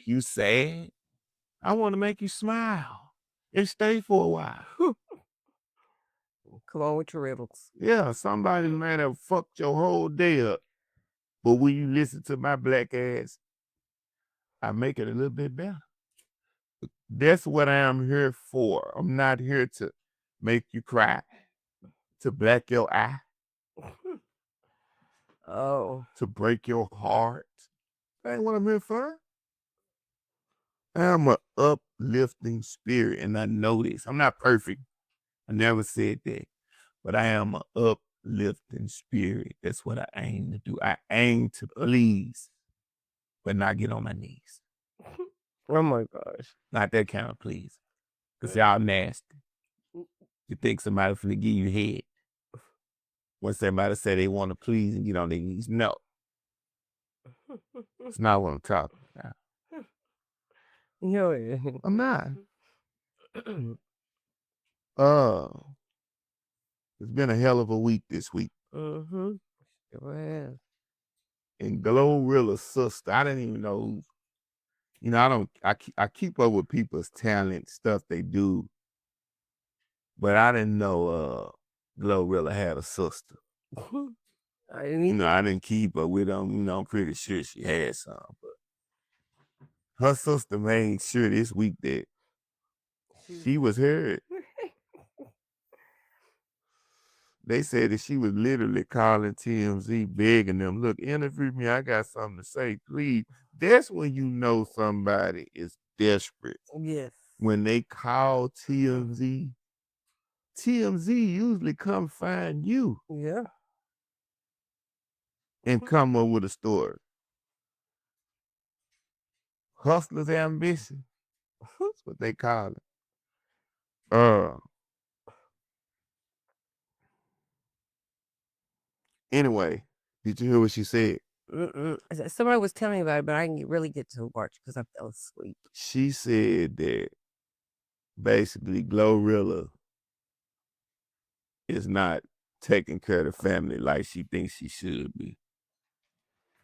you sad. I want to make you smile and stay for a while. Come on with your riddles. Yeah, somebody might have fucked your whole day up. But when you listen to my black ass, I make it a little bit better. That's what I am here for. I'm not here to make you cry, to black your eye, Oh. to break your heart. That ain't what I'm here for. I'm an uplifting spirit, and I know this. I'm not perfect. I never said that. But I am an uplifting spirit. That's what I aim to do. I aim to please, but not get on my knees. Oh my gosh. Not that kind of please. Because y'all nasty. You think somebody finna give you head. When somebody say they want to please and get on their knees. No. It's not what I'm talking about. No. I'm not. It's been a hell of a week this week. Mm-hmm. Well. And Glorilla's sister, I didn't even know. You know, I keep up with people's talent, stuff they do. But I didn't know Glorilla had a sister. I didn't either. I didn't keep up with them. I'm pretty sure she had some. But her sister made sure this week that she was heard. They said that she was literally calling TMZ, begging them, look, interview me. I got something to say, please. That's when you know somebody is desperate. Yes. When they call TMZ, TMZ usually come find you. Yeah. And come up with a story. Hustler's ambition. That's what they call it. Anyway, did you hear what she said? Somebody was telling me about it, but I didn't really get to watch because I fell asleep. She said that basically Glorilla is not taking care of the family like she thinks she should be.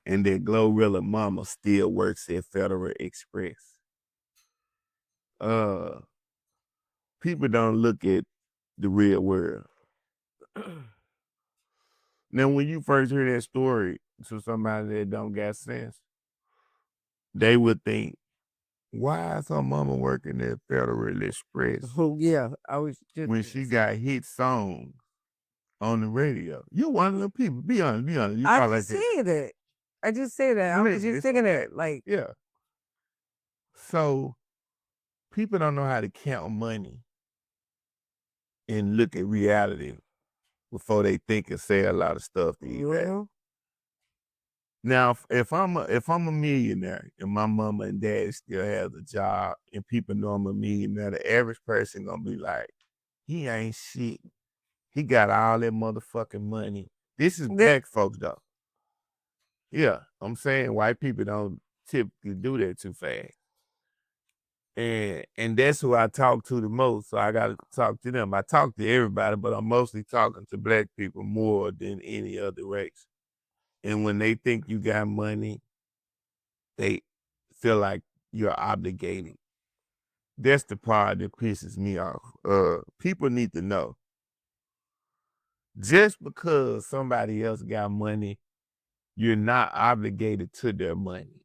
And that Glorilla mama still works at Federal Express. People don't look at the real world. Now, when you first hear that story to somebody that don't got sense, they would think, why is her mama working at Federal Express? Yeah, I was just when she got hit songs on the radio. You one of them people. Be honest. You I probably just said that. I just said that. I was just thinking that, like, yeah. So people don't know how to count money and look at reality before they think and say a lot of stuff to you. Now, if I'm a millionaire and my mama and dad still have a job and people know I'm a millionaire, the average person gonna be like, he ain't shit. He got all that motherfucking money. This is black folks though. Yeah, I'm saying white people don't typically do that too fast. And that's who I talk to the most, so I gotta talk to them. I talk to everybody, but I'm mostly talking to black people more than any other race. And when they think you got money, they feel like you're obligated. That's the part that pisses me off. People need to know. Just because somebody else got money, you're not obligated to their money.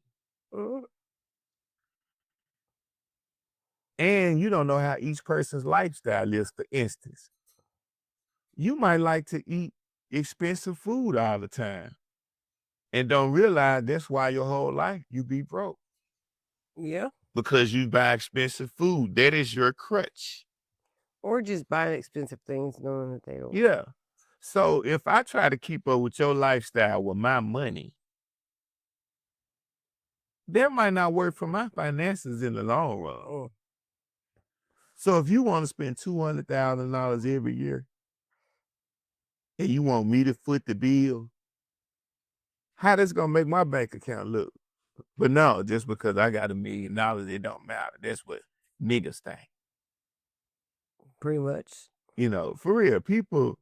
And you don't know how each person's lifestyle is, for instance. You might like to eat expensive food all the time and don't realize that's why your whole life you be broke. Yeah. Because you buy expensive food. That is your crutch. Or just buying expensive things knowing that they don't. Yeah. So if I try to keep up with your lifestyle with my money, that might not work for my finances in the long run. So if you want to spend $200,000 every year and you want me to foot the bill, how that's gonna make my bank account look? But no, just because I got $1 million, it don't matter. That's what niggas think. Pretty much. For real, people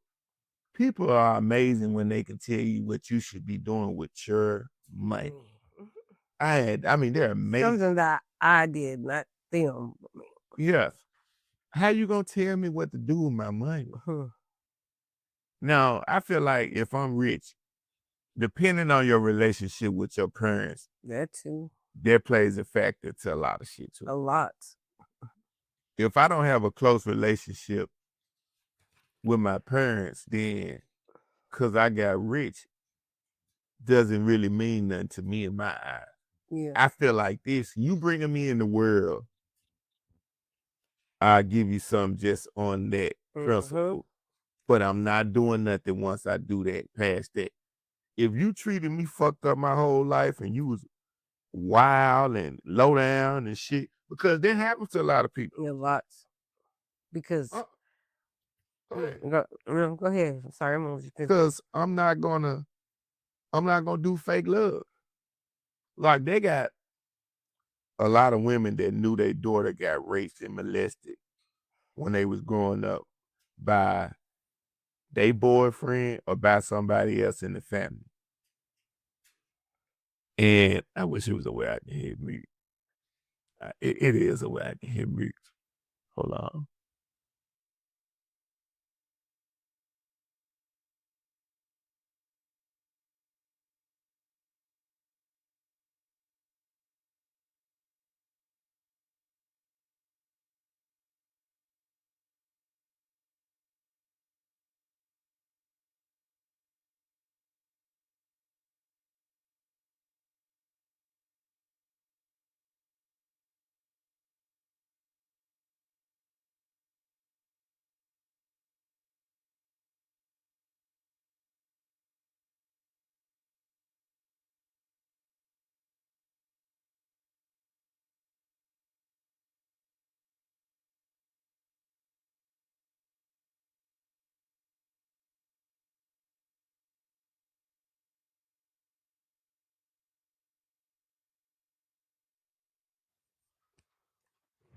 are amazing when they can tell you what you should be doing with your money. They're amazing. Something that I did, not them. Yes. How you gonna tell me what to do with my money? Now, I feel like if I'm rich, depending on your relationship with your parents, That too. that plays a factor to a lot of shit too. A lot. If I don't have a close relationship with my parents, then because I got rich, doesn't really mean nothing to me in my eyes. Yeah. I feel like this, you bringing me in the world, I'll give you some just on that principle. But I'm not doing nothing once I do that, past that. If you treated me fucked up my whole life and you was wild and low down and shit, because that happens to a lot of people. Yeah, lots. Because Go ahead. go ahead. I'm sorry, I'm gonna just Because I'm not gonna do fake love. Like they got a lot of women that knew their daughter got raped and molested when they was growing up by their boyfriend or by somebody else in the family. And I wish it was a way I can hear me. It is a way I can hear me. Hold on.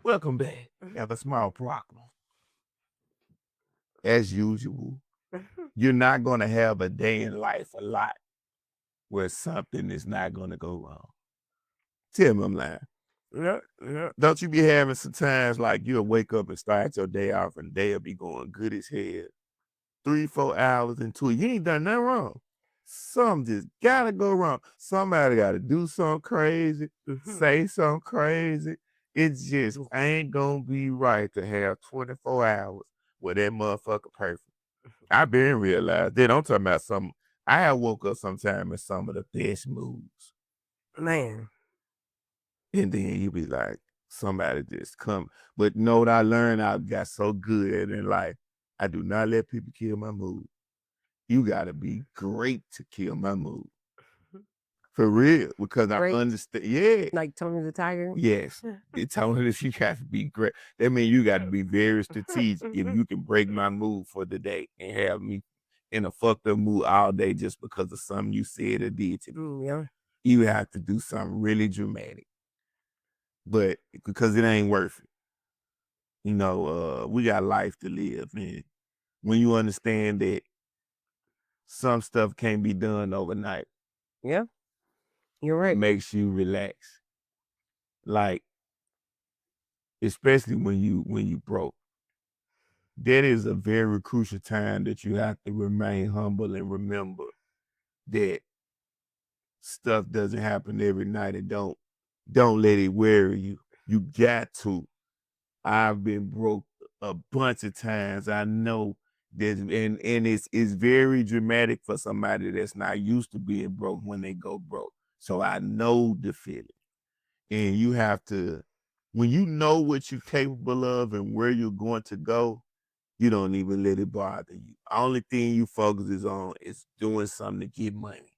Welcome back. Have a small problem. As usual, you're not going to have a day in life a lot where something is not going to go wrong. Tell me I'm lying. Yeah. Don't you be having some times like you'll wake up and start your day off and the day will be going good as hell. 3-4 hours into it, you ain't done nothing wrong. Something just gotta go wrong. Somebody gotta do something crazy, say something crazy. It just ain't gonna be right to have 24 hours with that motherfucker perfect. I been realized that. I'm talking about some. I have woke up sometime in some of the best moods. Man. And then you be like, somebody just come. But know what I learned? I got so good in life. I do not let people kill my mood. You gotta be great to kill my mood. For real. Because Great? I understand. Yeah. Like Tony the Tiger? Yes. It's telling us you got to be great. That means you got to be very strategic if you can break my mood for the day and have me in a fucked up mood all day just because of something you said or did to me. Yeah. You have to do something really dramatic. But because it ain't worth it. You know, we got life to live. And when you understand that some stuff can't be done overnight. Yeah. You're right. It makes you relax. Like, especially when you broke. That is a very crucial time that you have to remain humble and remember that stuff doesn't happen every night, and don't let it worry you. You got to. I've been broke a bunch of times. I know that, and it's very dramatic for somebody that's not used to being broke when they go broke. So I know the feeling. And you have to, when you know what you're capable of and where you're going to go, you don't even let it bother you. Only thing you focus on is doing something to get money.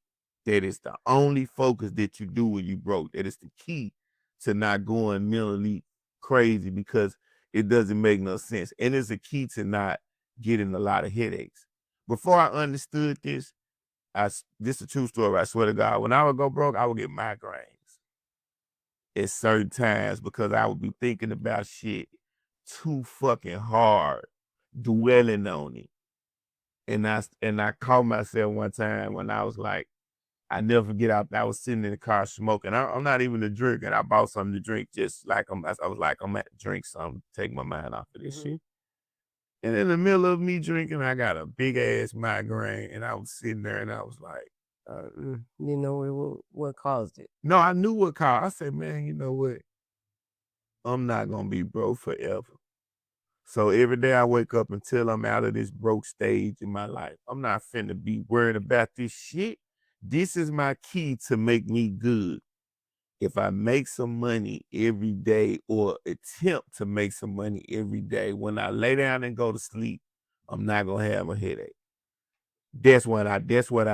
That is the only focus that you do when you broke. That is the key to not going mentally crazy because it doesn't make no sense. And it's a key to not getting a lot of headaches. Before I understood this, this is a true story, I swear to God. When I would go broke, I would get migraines at certain times because I would be thinking about shit too fucking hard, dwelling on it. And I caught myself one time when I was like, I never forget. I was sitting in the car smoking. I'm not even a drinker. And I bought something to drink, just like I was like, I'm at to drink something, take my mind off of this shit. And in the middle of me drinking, I got a big ass migraine, and I was sitting there, and I was like, you know what caused it? no, I knew what caused. I said, man, you know what? I'm not gonna be broke forever. So every day I wake up until I'm out of this broke stage in my life. I'm not finna be worried about this shit. This is my key to make me good. If I make some money every day or attempt to make some money every day, when I lay down and go to sleep, I'm not gonna have a headache. That's what I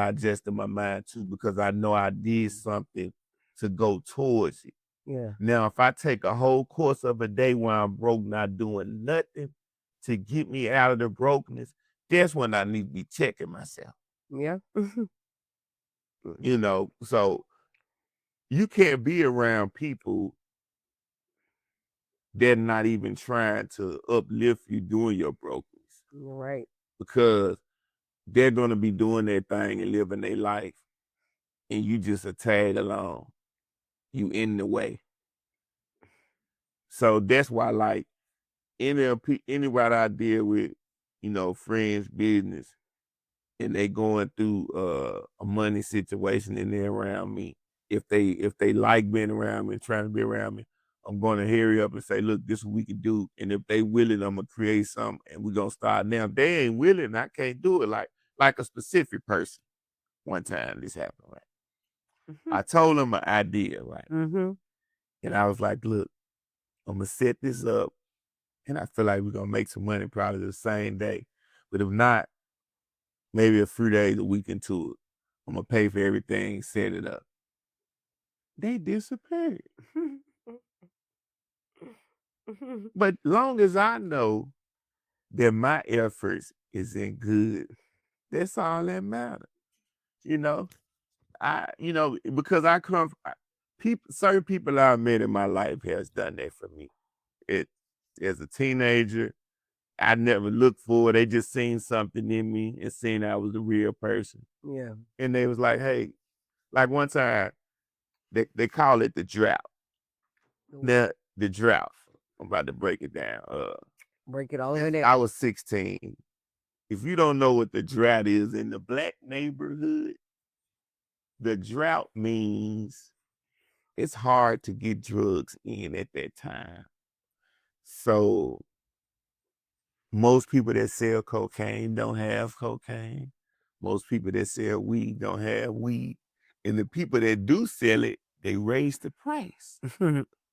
adjusted my mind to, because I know I did something to go towards it. Yeah. Now, if I take a whole course of a day where I'm broke, not doing nothing to get me out of the brokenness, that's when I need to be checking myself. Yeah. You know, so you can't be around people that not even trying to uplift you during your brokenness. Right. Because they're gonna be doing their thing and living their life, and you just a tag along. You in the way. So that's why, like, anybody I deal with, you know, friends, business, and they going through a money situation and they're around me, if they like being around me and trying to be around me, I'm gonna hurry up and say, look, this is what we can do. And if they willing, I'm gonna create something and we're gonna start now. If they ain't willing, I can't do it. Like a specific person. One time this happened, right? I told them an idea, right? And I was like, look, I'm gonna set this up, and I feel like we're gonna make some money probably the same day. But if not, maybe a few days, a week into it. I'm gonna pay for everything, set it up. They disappeared. But long as I know that my efforts is in good, that's all that matters. You know, because I come certain people I met in my life has done that for me. As a teenager, I never looked for it. They just seen something in me and seen I was a real person. Yeah. And they was like, hey, like one time, they call it the drought. Now, the drought, I'm about to break it down. Break it all the way down. I was 16. If you don't know what the drought is in the Black neighborhood, the drought means it's hard to get drugs in at that time. So most people that sell cocaine don't have cocaine. Most people that sell weed don't have weed. And the people that do sell it, they raise the price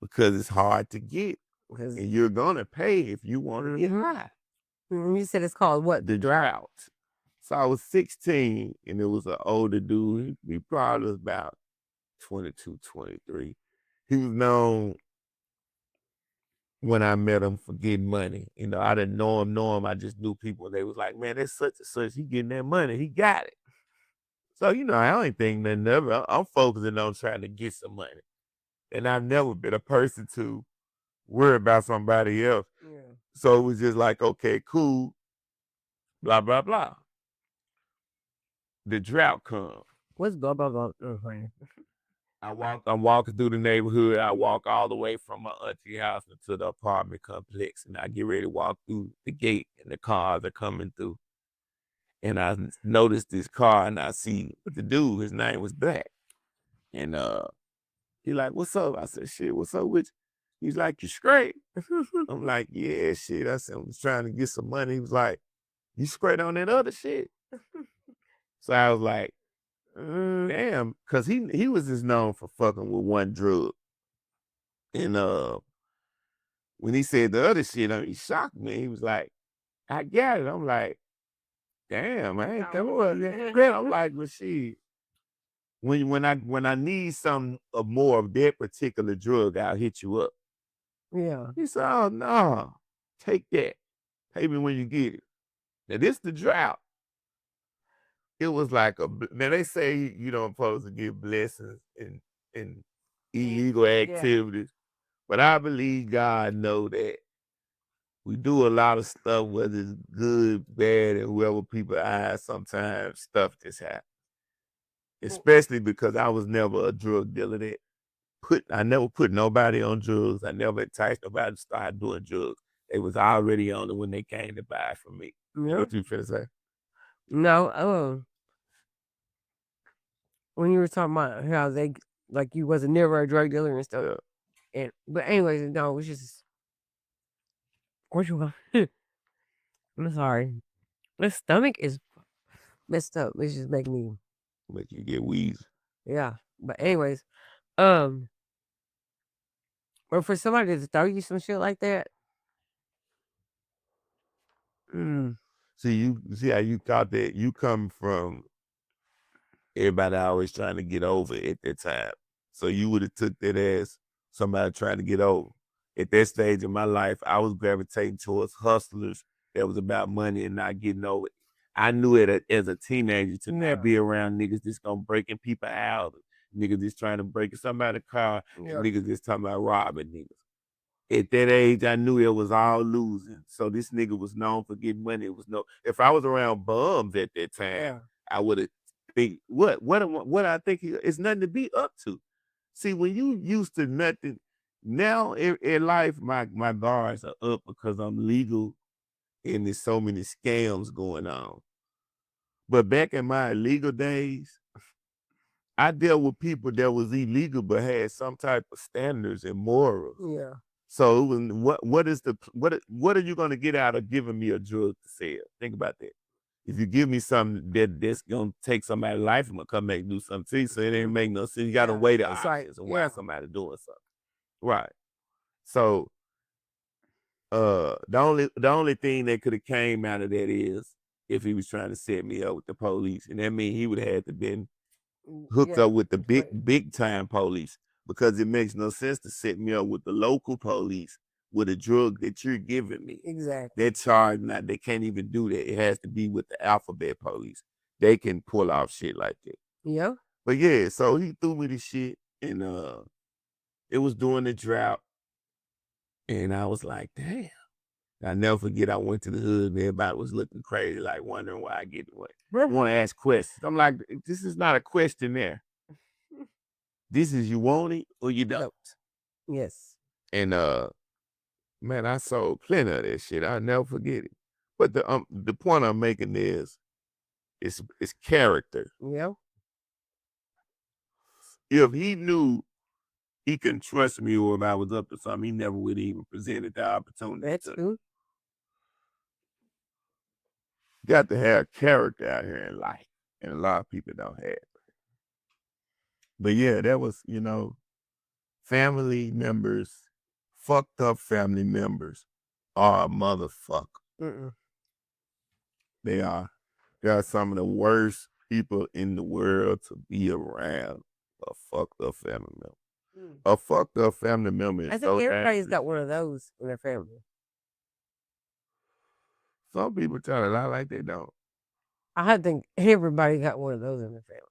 because it's hard to get. And you're going to pay if you want to get high. You said it's called what? The drought. So I was 16, and it was an older dude. He probably was about 22, 23. He was known when I met him for getting money. You know, I didn't know him. I just knew people. They was like, man, that's such and such. He getting that money. He got it. So, you know, I ain't think nothing of it. I'm focusing on trying to get some money. And I've never been a person to worry about somebody else. Yeah. So it was just like, okay, cool, blah, blah, blah. The drought comes. What's blah, blah, blah? I'm walking through the neighborhood. I walk all the way from my auntie house into the apartment complex, and I get ready to walk through the gate, and the cars are coming through. And I noticed this car, and I see the dude. His name was Black, and he like, "What's up?" I said, "Shit, what's up with you?" He's like, "You straight?" I'm like, "Yeah, shit." I said, "I'm just trying to get some money." He was like, "You straight on that other shit?" So I was like, damn, because he was just known for fucking with one drug. And when he said the other shit, he shocked me. He was like, I got it. I'm like, damn, I ain't that was that. I'm like, well, shit. When I need some more of that particular drug, I'll hit you up. Yeah. He said, oh no, take that. Pay me when you get it. Now this the drought. It was like now they say you don't supposed to give blessings in illegal activities, but I believe God know that we do a lot of stuff, whether it's good, bad, and whoever people eyes, sometimes stuff just happens. especially because I was never a drug dealer. I never put nobody on drugs. I never enticed nobody to start doing drugs. They was already on it when they came to buy from me. Yeah. What you finna say? No, when you were talking about how they like you wasn't never a drug dealer and stuff. Yeah. But anyways, no, it was just what you want. I'm sorry. My stomach is messed up. It's just making me Make you get wheezed. yeah. But anyways, or for somebody to throw you some shit like that. See how you thought that you come from everybody always trying to get over at that time. So you would have took that as somebody trying to get over. At that stage in my life, I was gravitating towards hustlers that was about money and not getting over it. I knew it as a teenager to not be around niggas that's gonna breaking people out, niggas that's trying to break somebody's car, niggas that's talking about robbing niggas. At that age, I knew it was all losing. So this nigga was known for getting money. It was if I was around bums at that time, I would have think what I think it's nothing to be up to. See, when you used to nothing, now in life, my guards are up because I'm legal and there's so many scams going on. But back in my illegal days, I dealt with people that was illegal but had some type of standards and morals. Yeah. So what are you gonna get out of giving me a drug to sell? Think about that. If you give me something that's gonna take somebody's life, I'm gonna come back and do something to you, so it ain't make no sense. You gotta weigh the options and why somebody doing something. Right. So the only thing that could have came out of that is if he was trying to set me up with the police. And that means he would have had to been hooked up with the big time police, because it makes no sense to set me up with the local police with a drug that you're giving me. Exactly. They're charged now. They can't even do that. It has to be with the alphabet police. They can pull off shit like that. Yeah. But yeah, so he threw me the shit, and it was during the drought, and I was like, damn. I never forget, I went to the hood and everybody was looking crazy, like wondering why I get away. I want to ask questions. I'm like, this is not a question there. This is you want it or you don't. Yes. And man, I sold plenty of that shit. I'll never forget it. But the point I'm making is it's character. Yeah. If he knew he couldn't trust me or if I was up to something, he never would even presented the opportunity. That's true. Got to have character out here in life, and a lot of people don't have it. But yeah, that was, family members, fucked up family members are a motherfucker. They are. They are some of the worst people in the world to be around. A fucked up family member. A fucked up family member is I think everybody's got one of those in their family. Some people tell a lot like they don't. I think everybody got one of those in their family.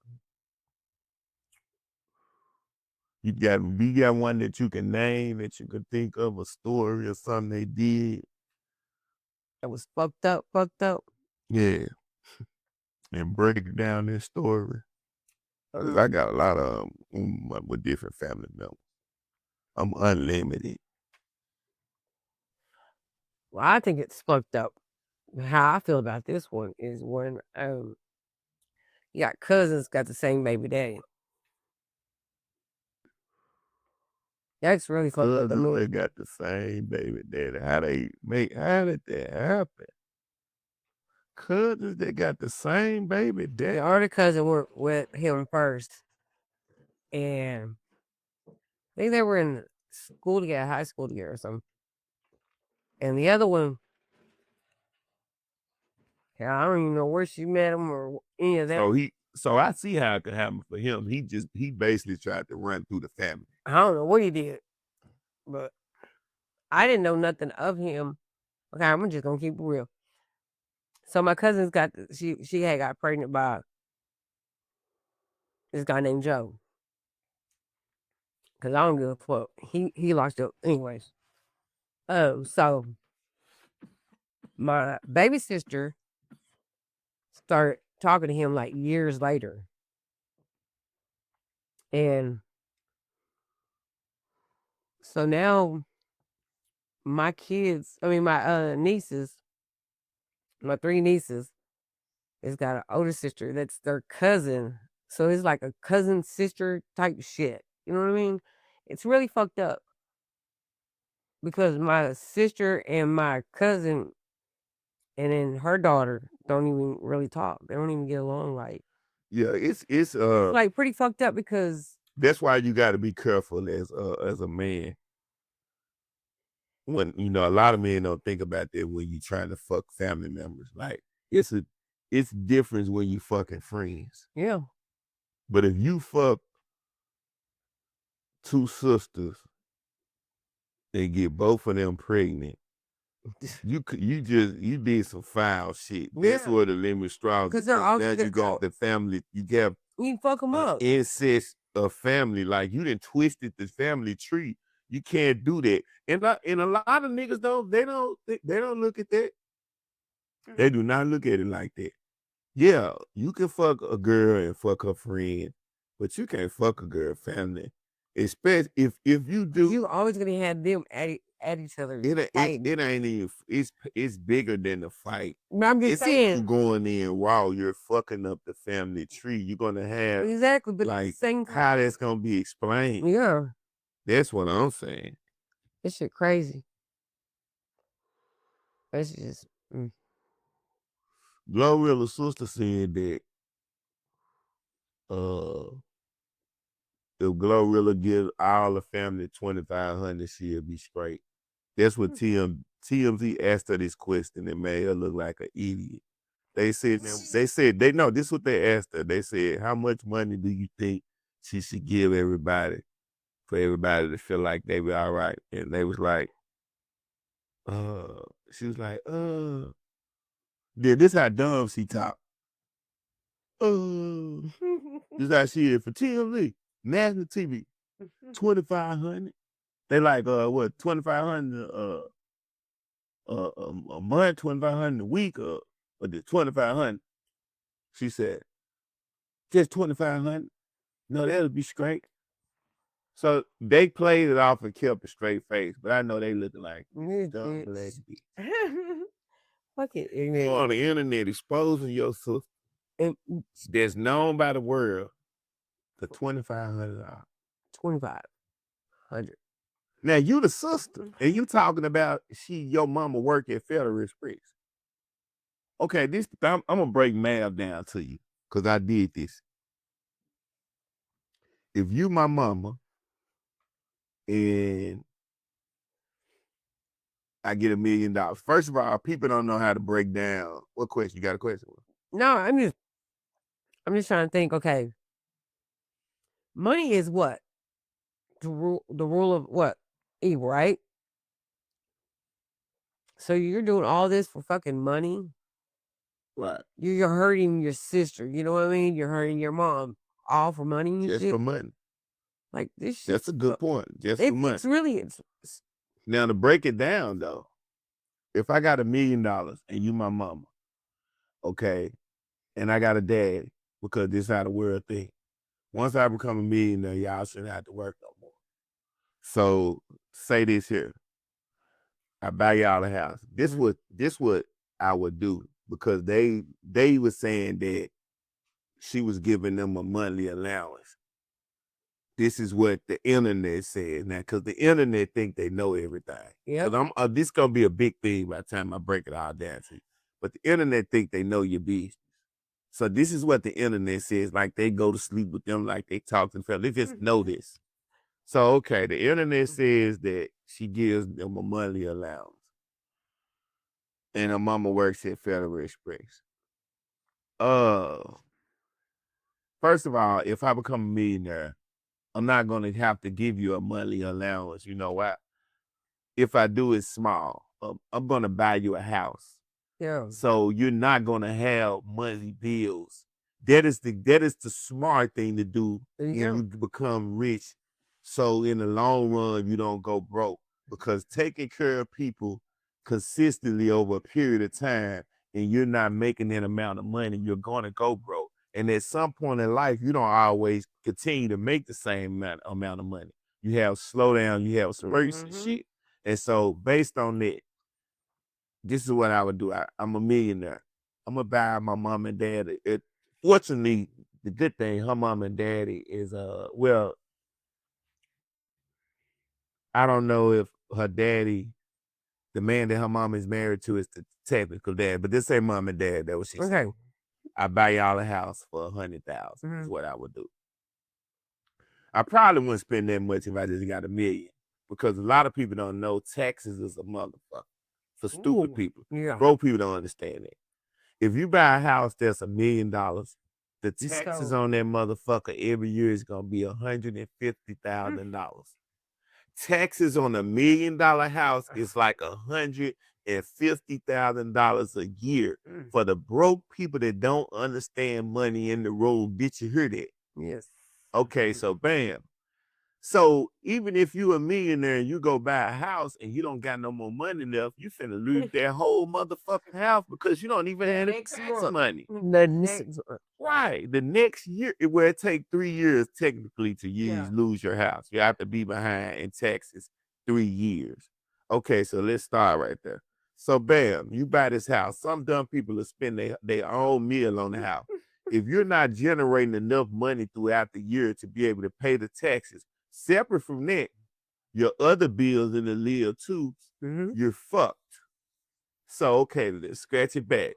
You got one that you can name, that you can think of a story or something they did that was fucked up. Yeah. And break down this story. I got a lot of them with different family members. I'm unlimited. Well, I think it's fucked up. How I feel about this one is when you got cousins got the same baby daddy. That's really fucked up. They got the same baby daddy. How did that happen? Cousins that got the same baby daddy. The other cousin worked with him first, and I think they were in school together, high school together or something. And the other one, I don't even know where she met him or any of that. So I see how it could happen for him. He basically tried to run through the family. I don't know what he did, but I didn't know nothing of him. Okay, I'm just gonna keep it real. So my cousin's she had got pregnant by this guy named Joe. Cause I don't give a fuck. He lost it anyways. Oh, so my baby sister started talking to him like years later. And so now my kids, my nieces, my 3 nieces, has got an older sister that's their cousin. So it's like a cousin sister type shit. You know what I mean? It's really fucked up because my sister and my cousin and then her daughter don't even really talk. They don't even get along right. Yeah, It's like pretty fucked up because that's why you got to be careful as a man. When a lot of men don't think about that when you trying to fuck family members. Like it's different when you fucking friends. yeah. But if you fuck 2 sisters and get both of them pregnant, you did some foul shit. That's Yeah. where the limit strong. 'Cause they're all now you got the family. You got You can fuck them up. incest of family. Like you done twisted the family tree. You can't do that. And a lot of niggas they don't look at that. They do not look at it like that. Yeah, you can fuck a girl and fuck her friend, but you can't fuck a girl family. Especially if you do, You always gonna have them at each other. it ain't even. It's bigger than the fight. But I'm just It's saying. you going in while you're fucking up the family tree. You're gonna have Exactly, but like same how that's gonna be explained. Yeah. That's what I'm saying. This shit crazy. It's just Glorilla's sister said that if Glorilla gives all the family $2,500, she'll be straight. That's what TMZ asked her this question and made her look like an idiot. They said this is what they asked her. They said, how much money do you think she should give everybody for everybody to feel like they be all right? And they was like, she was like, this is how dumb she talk. This is how she is for TMZ, national TV, 2,500. They like what 2,500 a month, 2,500 a week, or the 2,500. She said, just 2,500. No, that'll be straight. So they played it off and kept a straight face, but I know they looking like dumb black bitch. Fuck it. You on the internet exposing your sister that's known by the world for $2,500. 2,500. Now you the sister, and you talking about your mama work at Federal Express. Okay, I'm gonna break math down to you because I did this. If you my mama and I get $1 million, first of all, people don't know how to break down. What question? You got a question? No, I'm just trying to think. Okay, money is what the rule of what evil, right? So you're doing all this for fucking money. Right. You're hurting your sister. You know what I mean? You're hurting your mom. All for money. Just for money. Like this shit. That's a good point. Just for money. It's really. Now to break it down though, if I got $1 million and you my mama, okay, and I got a dad because this how the world think. Once I become a millionaire, y'all shouldn't have to work no more. So say this here. I buy y'all a house. This what I would do because they were saying that she was giving them a monthly allowance. This is what the internet says now, because the internet think they know everything. Yeah. This gonna be a big thing by the time I break it all down to you. But the internet think they know your business. So this is what the internet says. Like they go to sleep with them, like they talk to them. They just know this. So okay, the internet says that she gives them a monthly allowance. And her mama works at Federal Express. First of all, if I become a millionaire, I'm not gonna have to give you a monthly allowance. You know what? If I do it small, I'm gonna buy you a house. Yeah. So you're not gonna have monthly bills. That is the smart thing to do when you become rich. So in the long run, you don't go broke, because taking care of people consistently over a period of time and you're not making that amount of money, you're gonna go broke. And at some point in life, you don't always continue to make the same amount of money. You have slowdown, you have spurts and shit. And so based on that, this is what I would do. I'm a millionaire. I'm gonna buy my mom and dad. Fortunately, the good thing, her mom and daddy is well, I don't know if her daddy, the man that her mom is married to, is the technical dad, but this ain't mom and dad. That was she said. I buy y'all a house for $100,000 is what I would do. I probably wouldn't spend that much if I just got $1 million, because a lot of people don't know taxes is a motherfucker for stupid people. Yeah. Broke people don't understand that. If you buy a house that's $1 million, the taxes on that motherfucker every year is gonna be $150,000. Taxes on $1 million house is like $150,000 a year for the broke people that don't understand money in the road. Did you hear that? Yes. Okay, so bam. So even if you a millionaire and you go buy a house and you don't got no more money left, you finna lose that whole motherfucking house because you don't even have tax money. Right. The next year, where it take 3 years technically to lose your house. You have to be behind in taxes 3 years. Okay, so let's start right there. So bam, you buy this house. Some dumb people will spend their own meal on the house. If you're not generating enough money throughout the year to be able to pay the taxes, separate from that, your other bills in the live too, you're fucked. So, okay, let's scratch it back.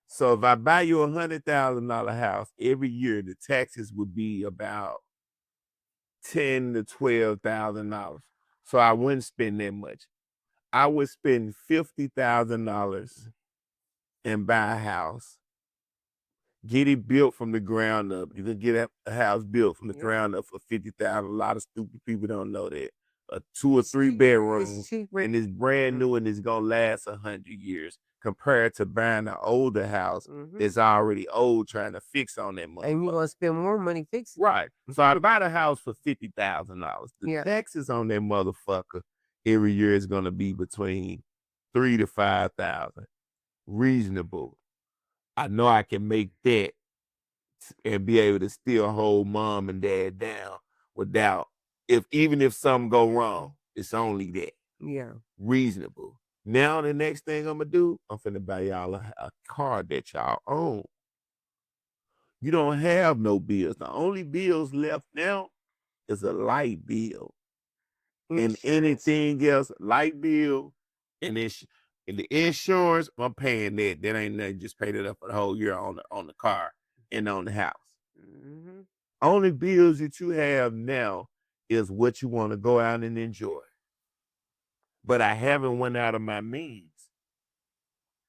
So if I buy you $100,000 house, every year the taxes would be about $10,000 to $12,000. So I wouldn't spend that much. I would spend $50,000 and buy a house. Get it built from the ground up. You can get a house built from the ground up for $50,000. A lot of stupid people don't know that. A 2 or 3 bedroom, and it's brand new and it's gonna last 100 years, compared to buying an older house that's already old, trying to fix on that money. And you're gonna spend more money fixing. Right. So I buy the house for $50,000. The taxes on that motherfucker every year is gonna be between $3,000 to $5,000. Reasonable. I know I can make that and be able to still hold mom and dad down without, even if something go wrong, it's only that. Yeah. Reasonable. Now the next thing I'm gonna do, I'm finna buy y'all a car that y'all own. You don't have no bills. The only bills left now is a light bill. And anything else, light bill, and the insurance, I'm paying that. That ain't nothing. Just paid it up for the whole year on the car and on the house. Only bills that you have now is what you want to go out and enjoy. But I haven't went out of my means.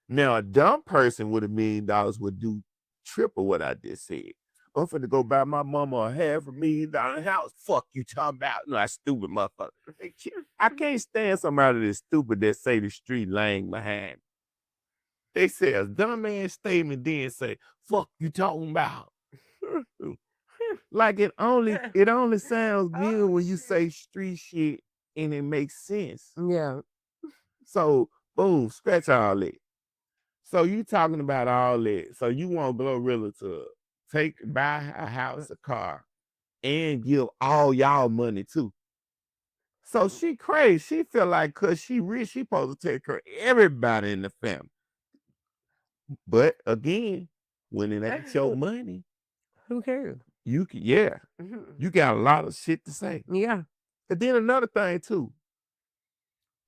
Now, a dumb person with $1 million would do triple what I just said. I'm finna go buy my mama a $500,000 house. Fuck you talking about? No, I stupid motherfucker. I can't stand somebody that's stupid that say the street laying behind. They say a dumbass statement, then say, fuck you talking about? Like it only sounds good when you say street shit and it makes sense. Yeah. So boom, scratch all that. So you talking about all that. So you want Glorilla to buy a house, a car, and give all y'all money too. So she crazy. She feel like cause she rich, she supposed to take care of everybody in the family. But again, when it ain't your money, who cares? You got a lot of shit to say. Yeah. And then another thing too,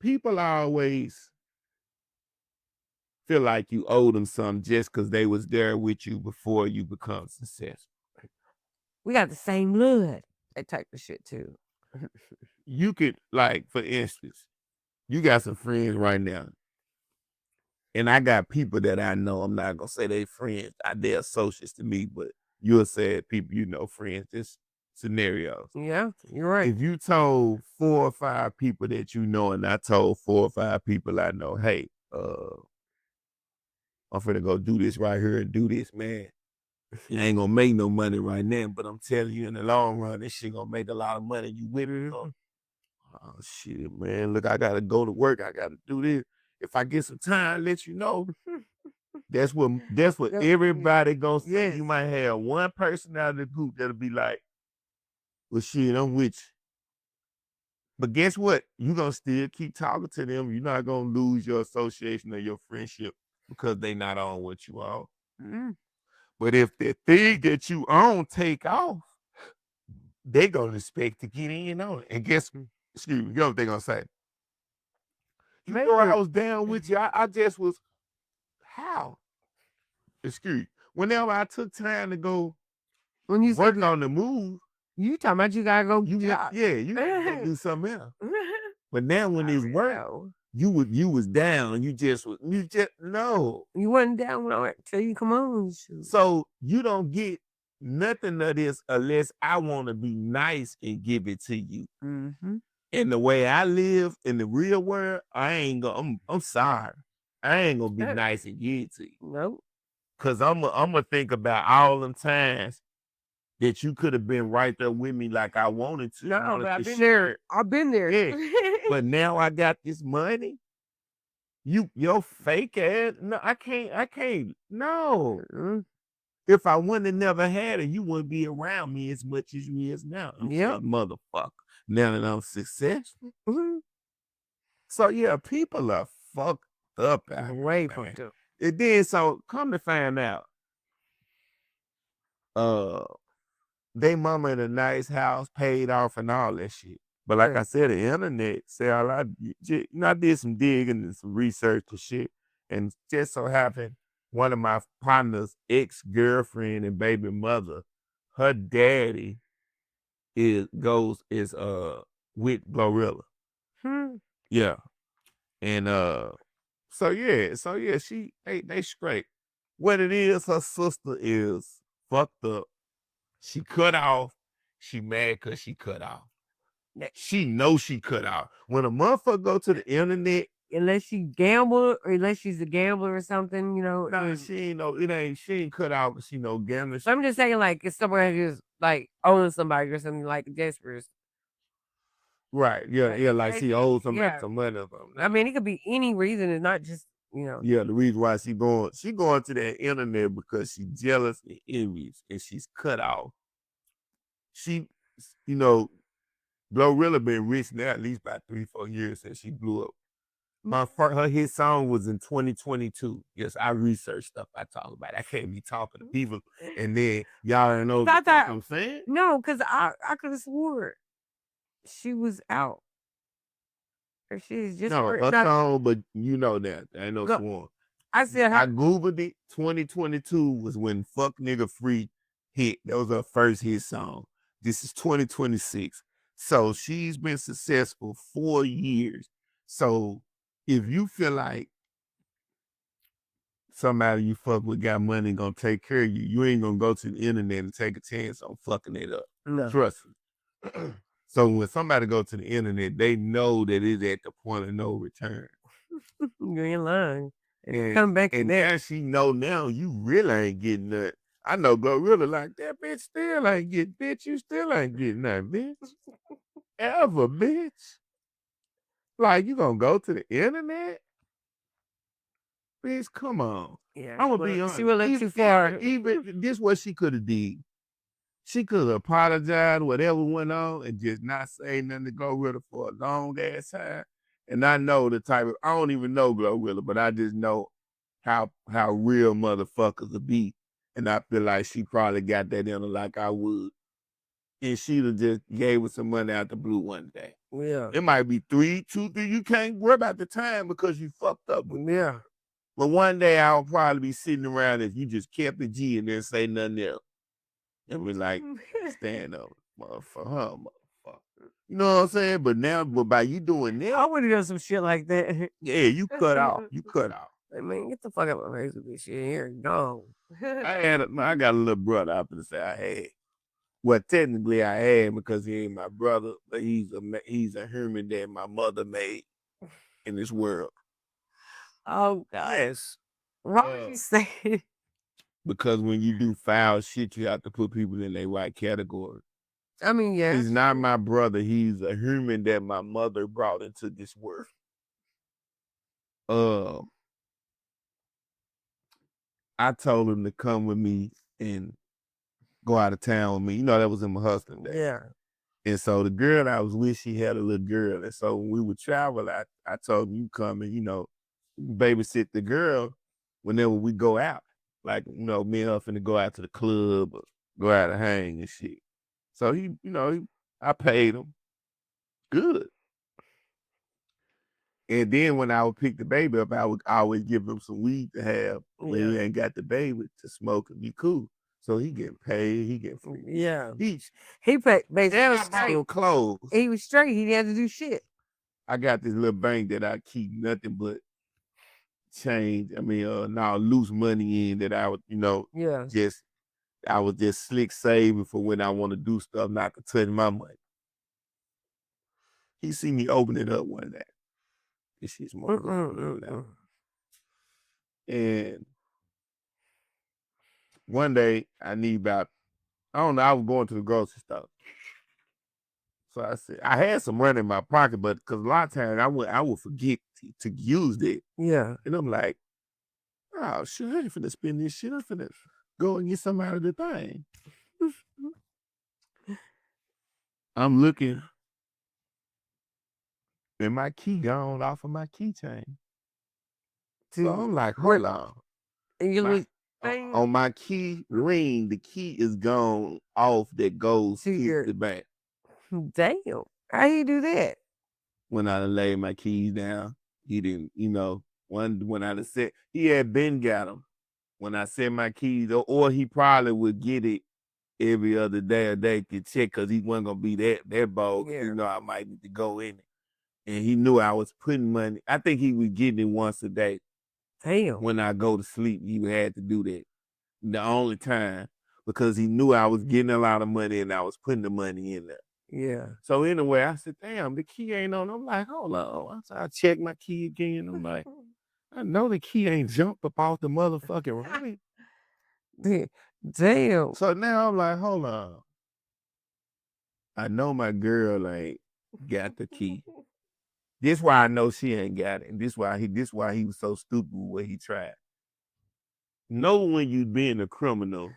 people always feel like you owe them something just because they was there with you before you become successful. We got the same blood. That type of shit too. You could, like, for instance, you got some friends right now. And I got people that I know, I'm not gonna say they friends, they're associates to me, but you'll say people you know, friends, just scenarios. Yeah, you're right. If you told 4 or 5 people that you know, and I told 4 or 5 people I know, hey, I'm finna go do this right here and do this, man. You ain't gonna make no money right now, but I'm telling you, in the long run, this shit gonna make a lot of money. You with me? Oh shit, man. Look, I gotta go to work. I gotta do this. If I get some time, I'll let you know. That's what Yep. everybody gonna say. Yes. You might have one person out of the group that'll be like, well, shit, I'm with you. But guess what? You gonna still keep talking to them. You're not gonna lose your association or your friendship because they not on what you on. Mm. But if the thing that you own take off, they gonna expect to get in on it. And guess, excuse me, you know what they gonna say? You know I was down with you. I just was, how? Excuse me. Whenever I took time to go When you work on the move, you talking about you gotta go you job. you gotta go do something else. But now when it's work, No. you was down. You just no. You wasn't down when I tell you come on. Shoot. So you don't get nothing of this unless I want to be nice and give it to you. Mm-hmm. And the way I live in the real world, I ain't gonna. I'm sorry. I ain't gonna be nice and give it to you. Nope. Cause I'm gonna think about all them times that you could have been right there with me like I wanted to. No, wanted but to I've been share. there. I've been there. Yeah. But now I got this money. Your fake ass. No, I can't. No. Mm-hmm. If I wouldn't have never had it, you wouldn't be around me as much as you is now. Yep. Motherfucker. Now that I'm successful. Mm-hmm. So yeah, people are fucked up out Way here, fucked up. And then so come to find out, they mama in a nice house, paid off and all that shit. But like I said, the internet say a lot. I did some digging and some research and shit, and just so happened one of my partner's ex-girlfriend and baby mother, her daddy is with Glorilla. Yeah. And so yeah, she they straight. What it is, her sister is fucked up. She cut off. She mad cause she cut off. She knows she cut off. When a motherfucker go to the internet, unless she gamble or unless she's a gambler or something, you know. nah, she ain't cut off because she no gambler. So I'm just saying, like, if somebody just like owning somebody or something like desperate. Right. Yeah, like she owes somebody Yeah. some money or something. I mean, it could be any reason. It's not just, you know. Yeah, the reason why she going to that internet because she's jealous and envious and she's cut off. She, you know, Glorilla been rich now at least about 3-4 years since she blew up. Her hit song was in 2022. Yes, I research stuff I talk about. I can't be talking to people and then y'all don't know what I'm saying. No, because I could have swore she was out. Or she's just no, her song, but you know that. I know sworn. I said I Googled it. 2022 was when Fuck Nigga Free hit. That was her first hit song. This is 2026. So she's been successful 4 years. So if you feel like somebody you fuck with got money gonna take care of you, you ain't gonna go to the internet and take a chance on fucking it up. No. Trust me. So when somebody go to the internet, they know that it's at the point of no return. You ain't lying. And come back and there. now she know now you really ain't getting nothing. I know Glorilla like that bitch still ain't getting, bitch, you still ain't getting nothing, bitch. Ever, bitch. Like you gonna go to the internet? Bitch, come on. Yeah. I'm gonna be honest. She went a little too far. Even this what she could have did. She could have apologized, whatever went on, and just not say nothing to Glorilla for a long ass time. And I know the type of, I don't even know Glorilla, but I just know how real motherfuckers will be. And I feel like she probably got that in her like I would. And she'd have just gave her some money out the blue one day. Yeah. It might be 2, 3. You can't worry about the time because you fucked up. Yeah. But one day I'll probably be sitting around if you just kept the G and then say nothing else. And be like, stand up, motherfucker. You know what I'm saying? But now, by you doing that, I would have done some shit like that. Yeah, you cut off. You cut off. I mean, get the fuck out of my face with this shit. Here, go. I got a little brother out there to say I had. Well, technically I had because he ain't my brother, but he's a human that my mother made in this world. Oh God. Yes. Why would you say it? Because when you do foul shit, you have to put people in their right category. I mean, yeah. He's not my brother. He's a human that my mother brought into this world. I told him to come with me and go out of town with me. You know, that was in my husband day. Yeah. And so the girl I was with, she had a little girl. And so when we would travel, I told him, you come and, you know, babysit the girl whenever we go out. Like, you know, me and her finna go out to the club or go out to hang and shit. So he, you know, I paid him good. And then when I would pick the baby up, I would always give him some weed to have when he ain't got the baby to smoke and be cool. So he get paid, he get free. Yeah. He paid and I basically bought him clothes. he was straight. He didn't have to do shit. I got this little bank that I keep nothing but change. I mean, loose money in that I would, you know, Yeah. I was just slick saving for when I want to do stuff, not to touch my money. He see me open it up one day. This shit's more. And one day I need about, I don't know, I was going to the grocery store. So I said, I had some money in my pocket, but because a lot of times I would forget to use it. Yeah. And I'm like, oh shit, I ain't finna spend this shit. I'm finna go and get some out of the thing. I'm looking, and my key gone off of my keychain. So I'm like, hold on. And you look on my key ring, the key is gone off that goes to the bank. Damn. How you do that? When I laid my keys down, he didn't, you know, when I said, he had been got them. When I sent my keys, or he probably would get it every other day or day to check because he wasn't going to be that bold. Yeah. You know, I might need to go in it. And he knew I was putting money. I think he was getting it once a day. Damn. When I go to sleep, he had to do that. The only time, because he knew I was getting a lot of money and I was putting the money in there. Yeah. So anyway, I said, damn, the key ain't on. I'm like, hold on. So I checked my key again. I'm like, I know the key ain't jumped up off the motherfucking ring. Damn. So now I'm like, hold on. I know my girl ain't got the key. This why I know she ain't got it. And this why he was so stupid with what he tried. Know when you being a criminal,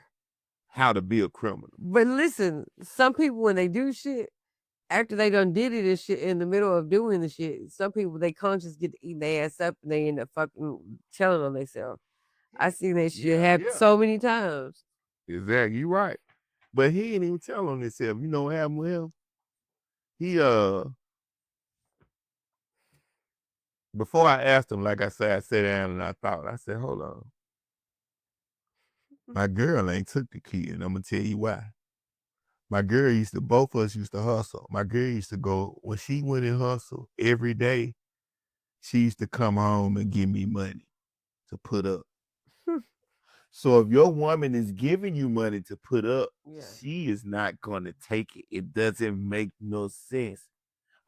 how to be a criminal. But listen, some people when they do shit, after they done did it and shit in the middle of doing the shit, some people they conscious get to eat their ass up and they end up fucking telling on themselves. I seen that shit happen so many times. Exactly, you right. But he ain't even tell on himself. You know what happened with him? He before I asked him, like I said, I sat down and I thought, I said, hold on. My girl ain't took the key, and I'm gonna tell you why. My girl both of us used to hustle. My girl used to go, when she went and hustle every day, she used to come home and give me money to put up. So if your woman is giving you money to put up, she is not gonna take it. It doesn't make no sense.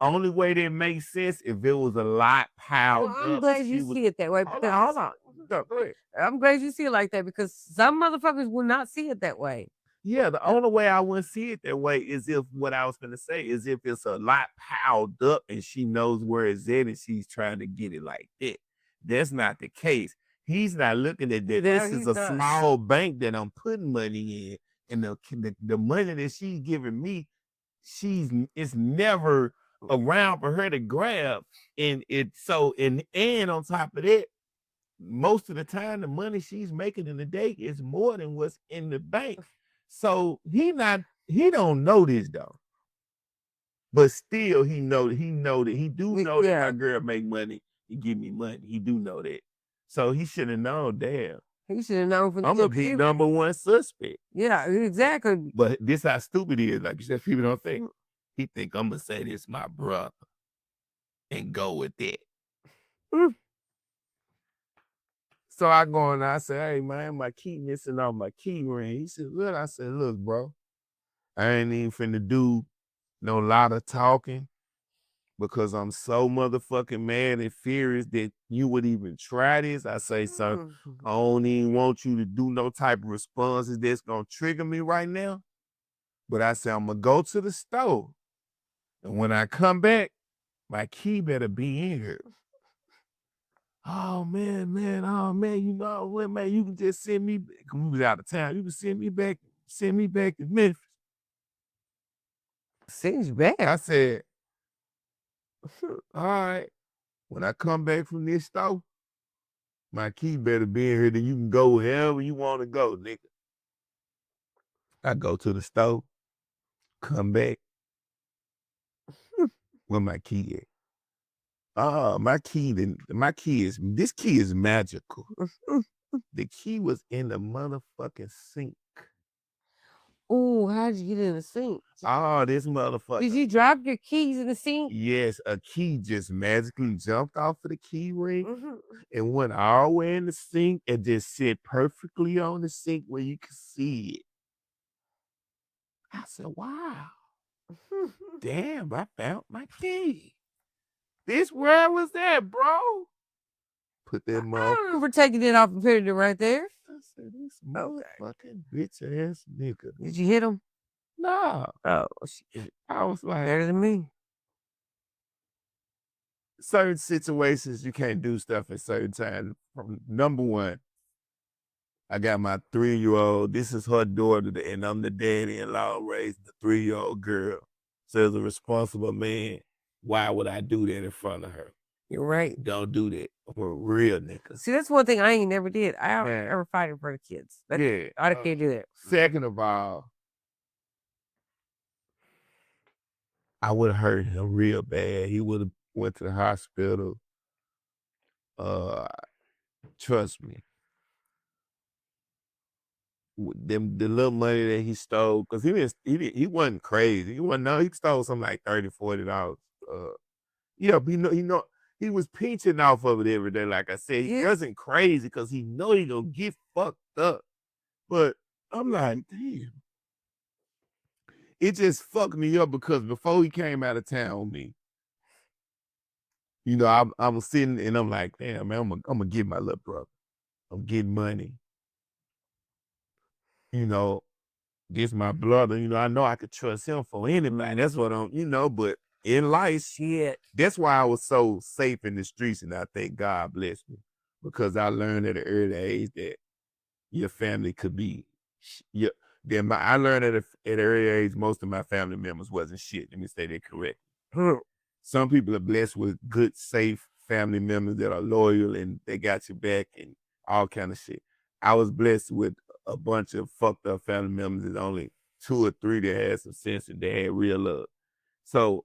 Only way that makes sense if it was a lot piled up. I'm glad you see it that way. Hold on. No, go ahead. I'm glad you see it like that because some motherfuckers will not see it that way. Yeah, the only way I wouldn't see it that way is if what I was gonna say is if it's a lot piled up and she knows where it's at and she's trying to get it like that. That's not the case. He's not looking at that. This is a small bank that I'm putting money in, and the money that she's giving me, it's never around for her to grab. And and on top of that, most of the time the money she's making in the day is more than what's in the bank. So he don't know this though. But still he know that that my girl make money, he give me money. He do know that. So he should have known, damn. He should have known from I'm gonna be number one suspect. Yeah, exactly. But this how stupid he is. Like you said, people don't think. He think I'm gonna say this my brother and go with that. So I go and I say, hey man, my key missing off my key ring. He said, look, I said, look, bro, I ain't even finna do no lot of talking because I'm so motherfucking mad and furious that you would even try this. I say, son, I don't even want you to do no type of responses that's gonna trigger me right now. But I say, I'm gonna go to the store. And when I come back, my key better be in here. oh man, you know what, man, you can just send me back. We was out of town. You can send me back to Memphis. Send you back. I said, all right. When I come back from this store, my key better be in here, then you can go wherever you want to go, nigga. I go to the store, come back. Where my key at? This key is magical. The key was in the motherfucking sink. Oh, how'd you get in the sink? Oh, this motherfucker. Did you drop your keys in the sink? Yes, a key just magically jumped off of the key ring and went all the way in the sink and just sit perfectly on the sink where you could see it. I said, wow. Damn, I found my key. This where was that, bro? Put that I remember taking it off and putting it right there. I said, this motherfucking bitch ass nigga. Did you hit him? Nah. Oh, shit. I was like, Better than me. certain situations you can't do stuff at certain times. Number one, I got my 3-year-old. This is her daughter, and I'm the daddy-in-law raising the 3-year-old girl. So as a responsible man, why would I do that in front of her? You're right. Don't do that. We're real niggas. See, that's one thing I ain't never did. I don't ever fight in front of kids. Yeah. I can't do that. Second of all, I would have hurt him real bad. He would have went to the hospital. Trust me. The little money that he stole, because he wasn't crazy. He stole something like $30, $40. Yeah, but he was pinching off of it every day. Like I said, he wasn't crazy because he know he gonna get fucked up. But I'm like, damn. It just fucked me up because before he came out of town with me, I was sitting and I'm like, damn, man, I'm gonna get my little brother. I'm getting money. This my brother. I know I could trust him for anything. That's what but in life, shit. That's why I was so safe in the streets, and I think God blessed me because I learned at an early age that your family could be. I learned at an early age most of my family members wasn't shit. Let me say that correctly. Some people are blessed with good, safe family members that are loyal and they got your back and all kind of shit. I was blessed with a bunch of fucked up family members. There's only 2 or 3 that had some sense and they had real love. So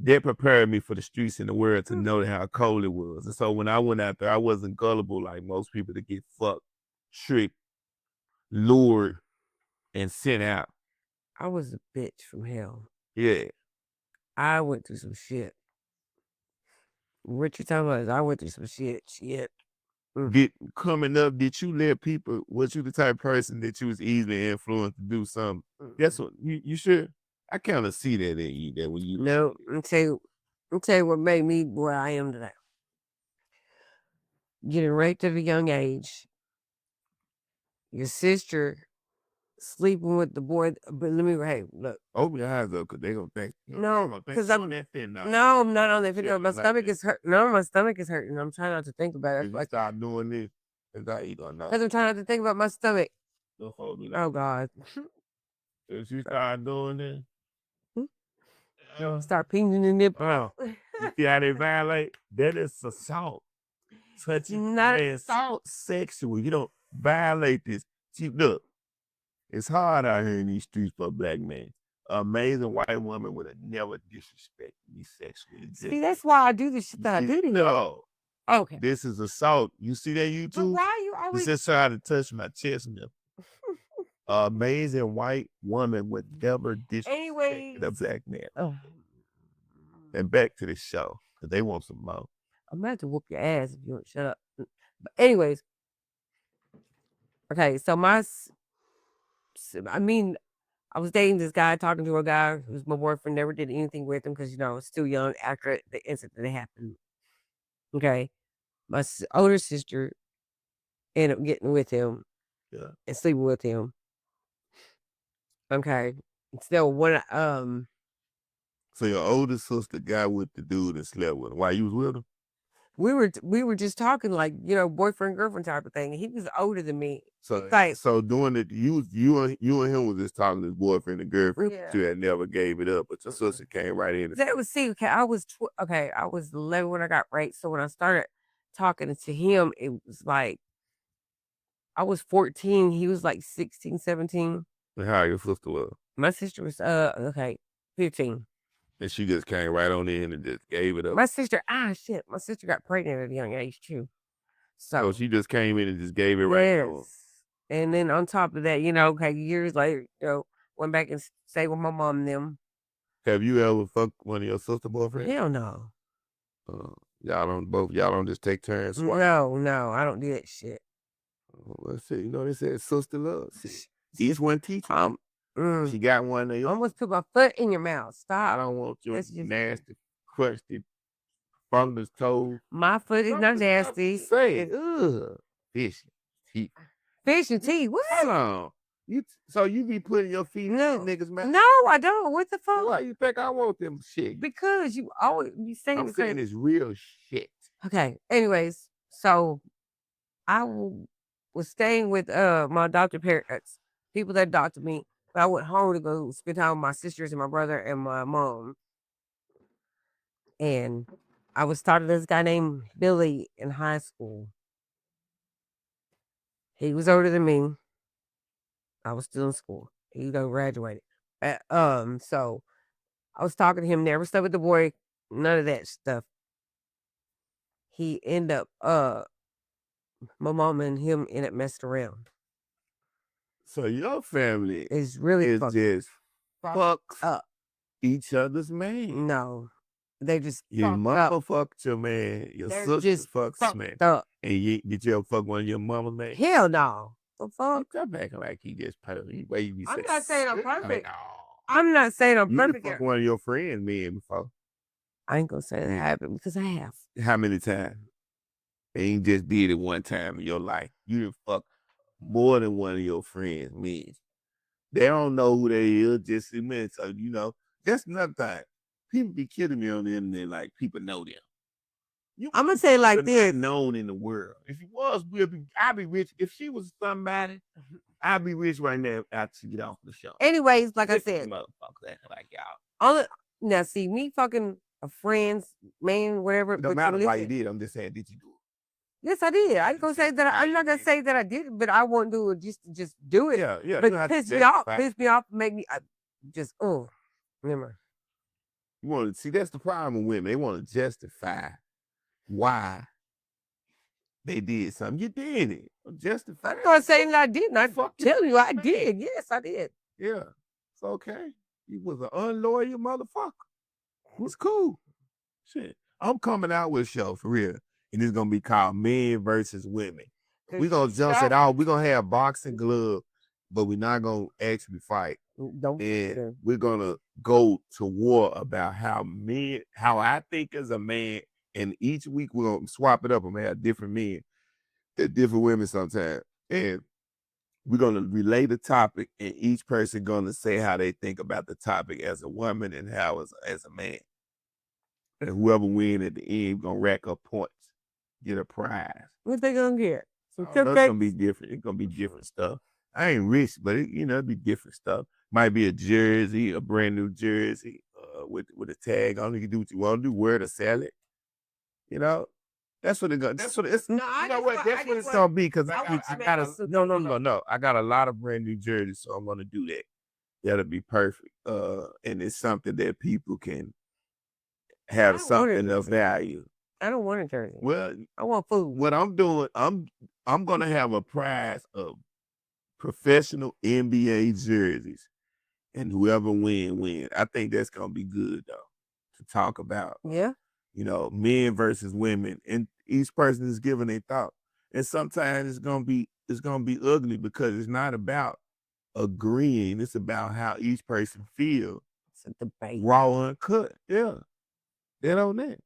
that prepared me for the streets and the world to know how cold it was. And so when I went out there, I wasn't gullible like most people to get fucked, tricked, lured, and sent out. I was a bitch from hell. Yeah. I went through some shit. What you talking about is I went through some shit. Coming up, did you let people, was you the type of person that you was easily influenced to do something? That's what, you sure? I kind of see that in you, that when you... No, I'll tell you what made me where I am today. Getting raped at a young age. Your sister sleeping with the boy, but look. Open your eyes up, because they gonna think. No, because I'm on that fentanyl. No, I'm not on that fentanyl. My stomach is hurt. No, my stomach is hurting. I'm trying not to think about it. If you start doing this, is I eat or not? Because I'm trying not to think about my stomach. Oh, God. If you start doing this, start pinging the nip. You see how they violate? That is assault. Touching, not assault, sexual. You don't violate this. See, look, it's hard out here in these streets for a black man. An amazing white woman would have never disrespected me sexually. See, that's why I do the shit that I do. No. Okay. This is assault. You see that YouTube? But why you always... Just trying to touch my chest now. Amazing white woman would never disrespect a black man. Oh. And back to the show, because they want some more. I'm about to whoop your ass if you don't shut up. But anyways. Okay, so I was dating this guy, talking to a guy who was my boyfriend, never did anything with him because, I was still young after the incident that happened. Okay. My older sister ended up getting with him and sleeping with him. Okay. Still one So your older sister got with the dude and slept with him while you was with him? we were just talking like, you know, boyfriend girlfriend type of thing. He was older than me. So Like, so doing it, you and him was just talking as boyfriend and girlfriend. Yeah. You had never gave it up, but your sister came right in. that was see. Okay, I was 11 when I got raped. So when I started talking to him, it was like I was 14. He was like 16, 17. And how your sister was, My sister was 15. and she just came right on in and just gave it up. My sister, my sister got pregnant at a young age too. So So she just came in and just gave it right on. yes. And then on top of that, you know, okay, years later, you know, went back and stayed with my mom and them. Have you ever fucked one of your sister boyfriends? Hell no. Y'all don't just take turns. Swap. No, I don't do that shit. Let's see. You know they said sister love. See, each one teach. She got one of I your. almost put my foot in your mouth. I Stop. don't want your That's just- nasty, crusty, fungus toe. My foot is not nasty. Say it. Ugh. Fish teeth. Fish and teeth. What? Hold on. So you be putting your feet No. in niggas' mouth? No, I don't. What the fuck? Why you think I want them shit? Because you always be saying I'm the saying same. it's real shit. Okay. Anyways, so I was staying with my adopted parents, people that adopted me. But I went home to go spend time with my sisters and my brother and my mom. And I was talking to this guy named Billy in high school. He was older than me. I was still in school. He done graduated. So I was talking to him, never slept with the boy, none of that stuff. He ended up my mom and him ended up messing around. So your family It's really is fucked just fucks up. each other's man. No. They just Your fucked mama up. fucked your man. Your They're sister just fucks fucked man. up. And did you ever fuck one of your mama's man? Hell no. The fuck? Stop acting like he just perfect. Way you be I'm saying. not saying I'm Like, perfect. no. I'm not saying I'm You perfect. fuck one of your friends' men before. I ain't gonna say that happened because I have. How many times? And you just did it one time in your life. You done fuck more than one of your friends' men. They don't know who they is, just a minute. So, you know, that's another thing. People be kidding me on the internet like people know them. I'm gonna say it like this. Known in the world. If you was, I'd be rich. If she was somebody, I'd be rich right now after she get off the show. Anyways, like I said, motherfuckers acting like y'all. Now see me fucking a friend's man, whatever. No matter why you did, I'm just saying, did you do it? Yes, I did. I ain't gonna say that. I'm not gonna say that I did it, but I won't do it just do it. Yeah. But piss me off, make me remember. You want to see that's the problem with women. They want to justify why they did something. You did it. Justify. I'm not saying that I didn't. I tell you I did. Yes, I did. Yeah, it's okay. You was an unloyal motherfucker. It's cool. Shit. I'm coming out with a show for real. And it's gonna be called Men versus Women. We're gonna jump it out. We're gonna have boxing gloves, but we're not gonna actually fight. And we're gonna go to war about how I think as a man, and each week we're gonna swap it up. I'm gonna have different men and different women sometimes. And we're gonna relay the topic, and each person gonna say how they think about the topic as a woman and how as a man. And whoever win at the end, gonna rack up points, get a prize. What they gonna get? It's gonna be different. It's gonna be different stuff. I ain't rich, but it'd be different stuff. Might be a jersey, a brand new jersey, with a tag on it. You can do what you want to do, wear it or sell it. You know, that's what it's gonna. That's what it's. No, That's what it's gonna be. Because I got a lot of brand new jerseys, so I'm gonna do that. That'll be perfect. And it's something that people can have something of value. I don't want a jersey. Well, I want food. What I'm doing, I'm gonna have a prize of professional NBA jerseys, and whoever win. I think that's gonna be good though to talk about. Yeah. You know, men versus women, and each person is giving their thought. And sometimes it's gonna be ugly because it's not about agreeing. It's about how each person feels. It's a debate. Raw uncut. Yeah. That on that.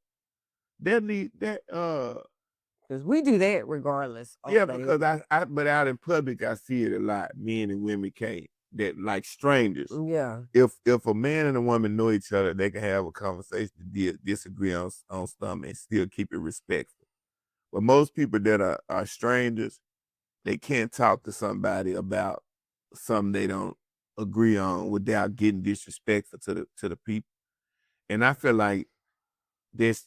They'll need that because we do that regardless. Yeah, because but out in public I see it a lot. Men and women can't. That like strangers. Yeah. If a man and a woman know each other, they can have a conversation, disagree on stuff and still keep it respectful. But most people that are strangers, they can't talk to somebody about something they don't agree on without getting disrespectful to the people. And I feel like that's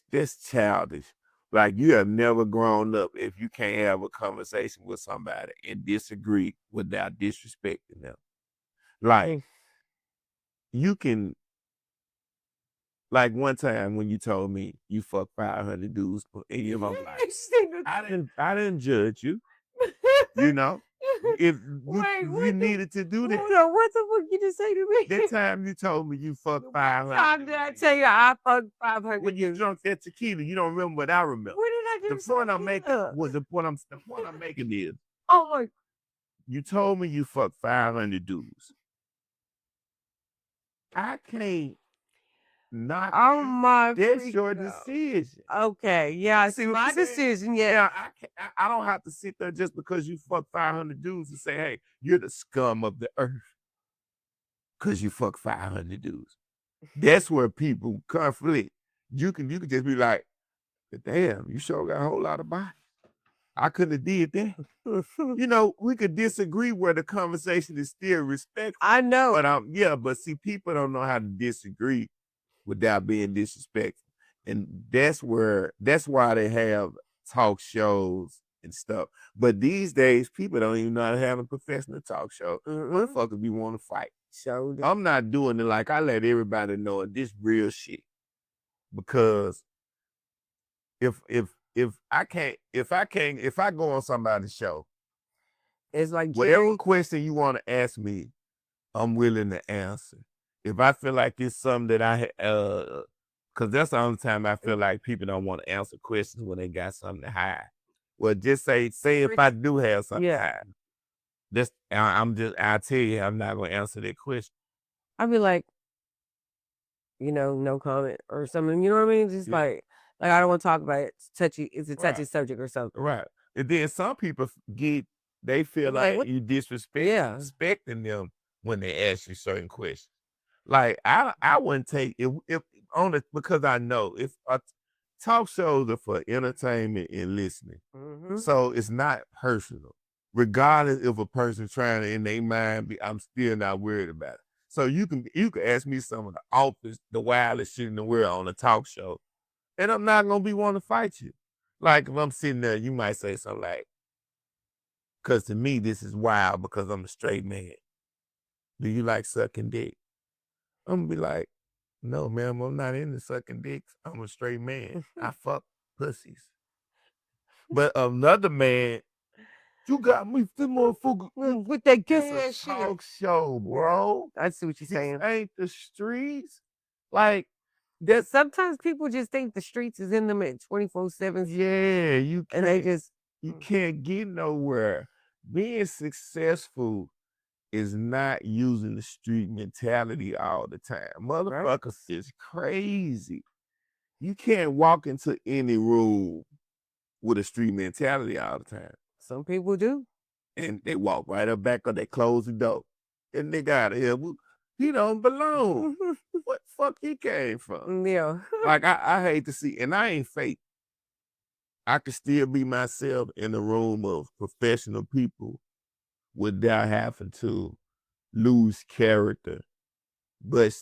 childish. Like you have never grown up if you can't have a conversation with somebody and disagree without disrespecting them. Like you can, like one time when you told me you fucked 500 dudes in your life, I didn't judge you. You know, if Wait, you what needed to do that, hold on, what the fuck you just say to me? that time you told me you fucked What 500. time did I tell you I fucked 500 When you dudes? drunk that tequila, you don't remember what I remember. What did I The do? point I'm making was the point I'm making is Oh my you told me you fucked 500 dudes. I can't not. Oh my That's freak your out. decision. Okay, yeah, it's See what my I'm saying? decision, yeah. Yeah, I don't have to sit there just because you fuck 500 dudes and say, hey, you're the scum of the earth because you fuck 500 dudes. That's where people conflict. You can just be like, damn, you sure got a whole lot of body. I couldn't have did that. You know, we could disagree where the conversation is still respectful. I know. But but see, people don't know how to disagree without being disrespectful. And that's why they have talk shows and stuff. But these days, people don't even know how to have a professional talk show. Motherfuckers be want to fight. So I'm not doing it like I let everybody know this real shit. Because if I go on somebody's show, it's like whatever question you want to ask me, I'm willing to answer. If I feel like it's something that because that's the only time I feel like people don't want to answer questions when they got something to hide. Well, just say if I do have something to hide, I'll tell you I'm not gonna answer that question. I'd be like, no comment or something. You know what I mean? Just like I don't want to talk about it. It's a touchy subject or something. Right. And then some people they feel like you disrespecting them when they ask you certain questions. Like I wouldn't take if on it because I know if talk shows are for entertainment and listening. So it's not personal. Regardless if a person trying to in their mind I'm still not worried about it. So you can ask me some of the wildest shit in the world on a talk show, and I'm not gonna be wanting to fight you. Like if I'm sitting there, you might say something like, "Cause to me this is wild because I'm a straight man. Do you like sucking dick?" I'm gonna be like, "No, ma'am, I'm not into sucking dicks. I'm a straight man. I fuck pussies." But another man, you got me, this motherfucker with that gay it's ass a shit. talk show, bro. I see what you're saying. This ain't the streets. Like that sometimes people just think the streets is in them at 24/7. Yeah, you and they just you can't get nowhere. Being successful is not using the street mentality all the time. Motherfuckers is crazy. You can't walk into any room with a street mentality all the time. Some people do. And they walk right up back or they close the door. And they got here. He don't belong. What fuck he came from? Yeah. Like I hate to see, and I ain't fake. I could still be myself in a room of professional people without having to lose character, but